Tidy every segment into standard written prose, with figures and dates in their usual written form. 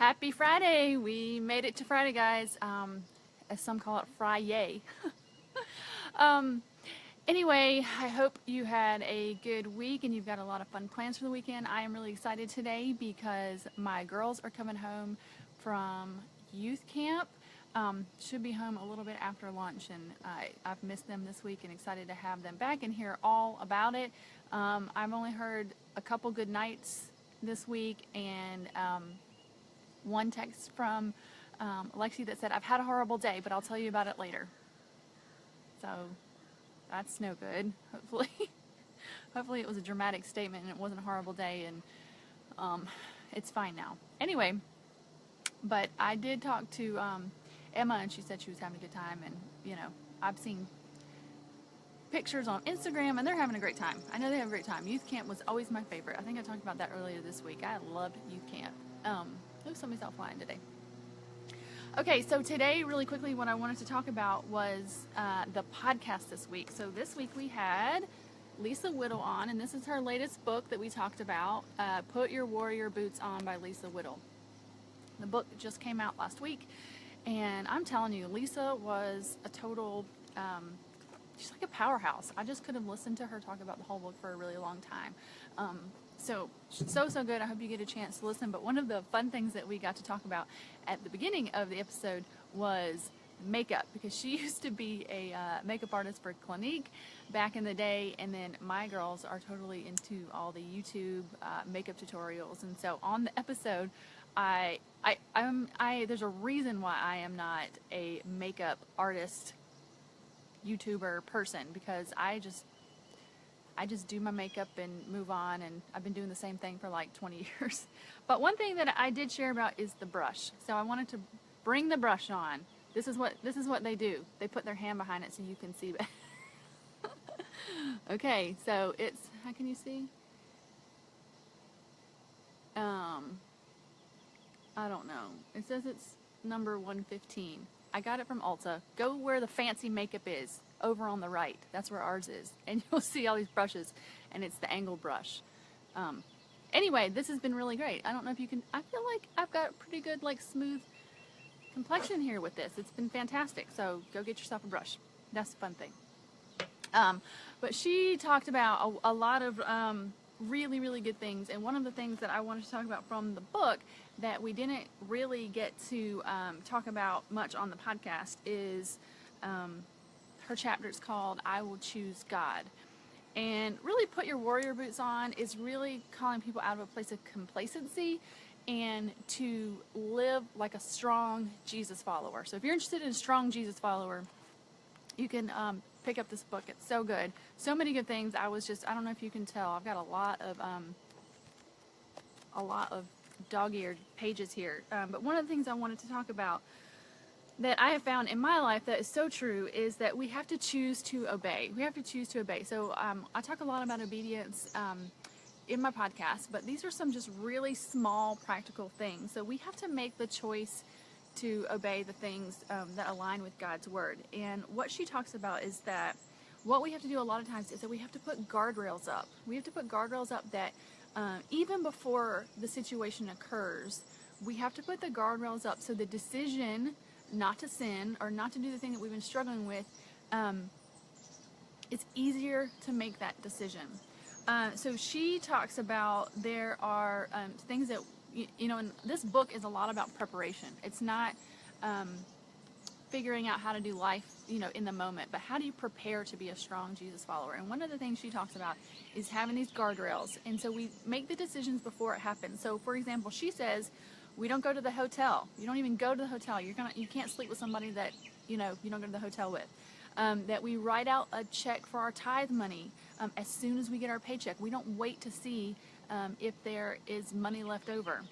Happy Friday! We made it to Friday, guys. As some call it, Fry-yay. um, anyway, I hope you had a good week and you've got a lot of fun plans for the weekend. I am really excited today because my girls are coming home from youth camp. Should be home a little bit after lunch, and I've missed them this week and excited to have them back and hear all about it. I've only heard a couple good nights this week, and one text from Lexi that said, "I've had a horrible day, but I'll tell you about it later." So that's no good. Hopefully it was a dramatic statement and it wasn't a horrible day, and it's fine now. Anyway, but I did talk to Emma, and she said she was having a good time, and I've seen pictures on Instagram and they're having a great time. I know they have a great time. Youth camp was always my favorite. I think I talked about that earlier this week. I loved youth camp. Somebody's out flying today. Okay, so today, really quickly, what I wanted to talk about was the podcast this week. So this week we had Lisa Whittle on, and this is her latest book that we talked about, Put Your Warrior Boots On by Lisa Whittle. The book just came out last week, and I'm telling you, Lisa was a total, she's like a powerhouse. I just could have listened to her talk about the whole book for a really long time. So good. I hope you get a chance to listen. But one of the fun things that we got to talk about at the beginning of the episode was makeup, because she used to be a makeup artist for Clinique back in the day, and then my girls are totally into all the YouTube makeup tutorials. And so on the episode, there's a reason why I am not a makeup artist YouTuber person, because I just do my makeup and move on, and I've been doing the same thing for like 20 years. But one thing that I did share about is the brush. So I wanted to bring the brush on. This is what they do. They put their hand behind it so you can see. Okay, so it's, how can you see? I don't know. It says it's number 115. I got it from Ulta. Go where the fancy makeup is, over on the right. That's where ours is. And you'll see all these brushes, and it's the angle brush. Anyway, this has been really great. I don't know if you can, I feel like I've got pretty good, like, smooth complexion here with this. It's been fantastic. So go get yourself a brush. That's the fun thing. But she talked about a lot of really, really good things. And one of the things that I wanted to talk about from the book that we didn't really get to talk about much on the podcast is her chapter is called I Will Choose God. And really, Put Your Warrior Boots On is really calling people out of a place of complacency and to live like a strong Jesus follower. So if you're interested in a strong Jesus follower, you can pick up this book. It's so good. So many good things. I don't know if you can tell, I've got a lot of dog-eared pages here. But one of the things I wanted to talk about that I have found in my life that is so true is that we have to choose to obey. We have to choose to obey. So I talk a lot about obedience in my podcast, but these are some just really small practical things. So we have to make the choice to obey the things that align with God's word. And what she talks about is that what we have to do a lot of times is that we have to put guardrails up. We have to put guardrails up that even before the situation occurs, we have to put the guardrails up so the decision not to sin or not to do the thing that we've been struggling with, it's easier to make that decision. So she talks about there are things that, and this book is a lot about preparation. It's not figuring out how to do life, in the moment, but how do you prepare to be a strong Jesus follower? And one of the things she talks about is having these guardrails. And so we make the decisions before it happens. So for example, she says, we don't go to the hotel. You don't even go to the hotel. You can't sleep with somebody that, you don't go to the hotel with. That we write out a check for our tithe money as soon as we get our paycheck. We don't wait to see if there is money left over.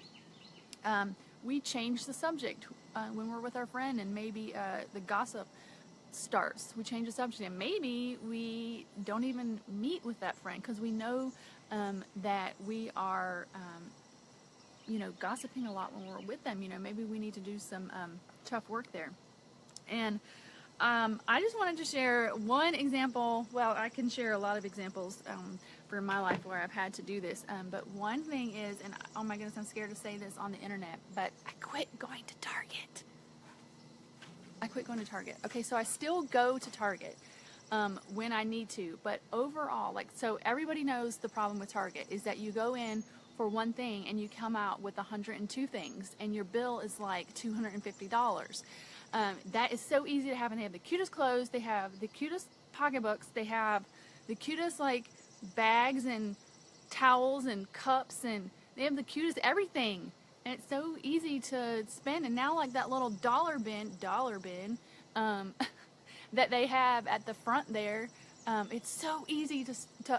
We change the subject when we're with our friend and maybe the gossip starts. We change the subject, and maybe we don't even meet with that friend because we know that we are gossiping a lot when we're with them. Maybe we need to do some tough work there. And I just wanted to share one example. Well, I can share a lot of examples for my life where I've had to do this. But one thing is, and oh my goodness, I'm scared to say this on the internet, but I quit going to Target. I quit going to Target. Okay, so I still go to Target when I need to, but overall, like, so everybody knows the problem with Target is that you go in for one thing and you come out with 102 things, and your bill is like $250. That is so easy to have, and they have the cutest clothes, they have the cutest pocketbooks, they have the cutest like bags and towels and cups, and they have the cutest everything. And it's so easy to spend. And now, like that little dollar bin, that they have at the front there, it's so easy to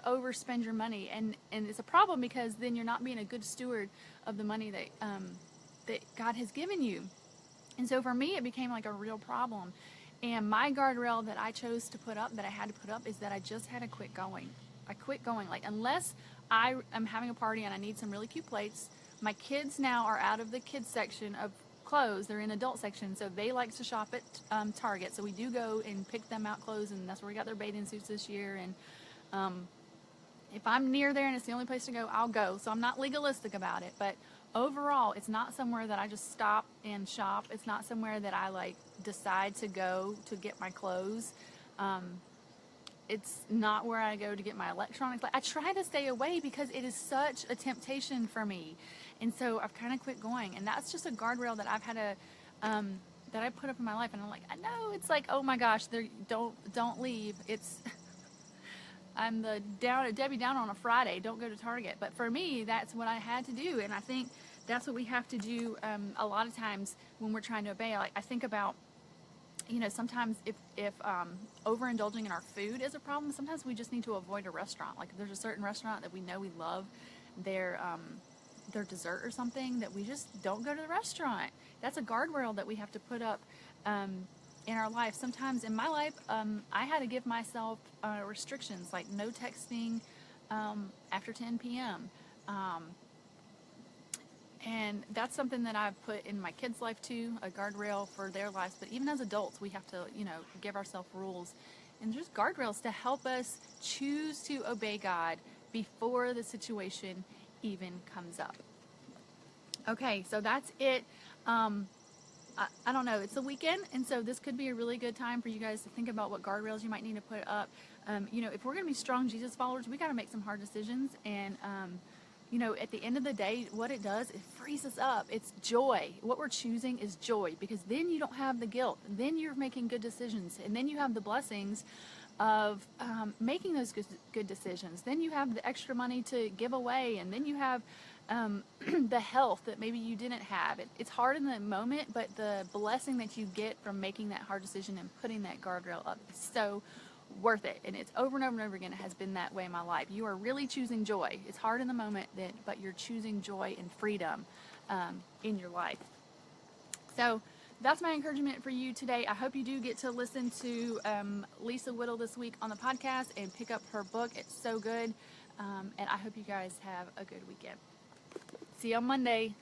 overspend your money, and it's a problem because then you're not being a good steward of the money that God has given you. And so for me, it became like a real problem. And my guardrail that I chose to put up, that I had to put up, is that I just had to quit going. I quit going. Like, unless I am having a party and I need some really cute plates. My kids now are out of the kids section of clothes. They're in adult section, so they like to shop at Target. So we do go and pick them out clothes, and that's where we got their bathing suits this year. And if I'm near there and it's the only place to go, I'll go. So I'm not legalistic about it, but overall, it's not somewhere that I just stop and shop. It's not somewhere that I like decide to go to get my clothes. It's not where I go to get my electronics. Like, I try to stay away because it is such a temptation for me. And so I've kind of quit going. And that's just a guardrail that I've had to, that I put up in my life. And I'm like, I know, it's like, oh my gosh, don't leave. It's, I'm the Debbie Downer on a Friday. Don't go to Target. But for me, that's what I had to do. And I think that's what we have to do a lot of times when we're trying to obey. Like, I think about, sometimes if overindulging in our food is a problem, sometimes we just need to avoid a restaurant. Like, if there's a certain restaurant that we know we love their dessert or something, that we just don't go to the restaurant. That's a guardrail that we have to put up in our life. Sometimes in my life, I had to give myself restrictions, like no texting after 10 p.m. And that's something that I've put in my kids' life too, a guardrail for their lives. But even as adults, we have to, give ourselves rules and just guardrails to help us choose to obey God before the situation even comes up. Okay, so that's it. I don't know, it's the weekend, and so this could be a really good time for you guys to think about what guardrails you might need to put up. If we're going to be strong Jesus followers, we got to make some hard decisions. And at the end of the day, what it does, it frees us up. It's joy. What we're choosing is joy, because then you don't have the guilt. Then you're making good decisions, and then you have the blessings of making those good decisions. Then you have the extra money to give away, and then you have the health that maybe you didn't have. It's hard in the moment, but the blessing that you get from making that hard decision and putting that guardrail up is so worth it. And it's over and over and over again. It has been that way in my life. You are really choosing joy. It's hard in the moment, but you're choosing joy and freedom in your life. So that's my encouragement for you today. I hope you do get to listen to Lisa Whittle this week on the podcast and pick up her book. It's so good. And I hope you guys have a good weekend. See you on Monday.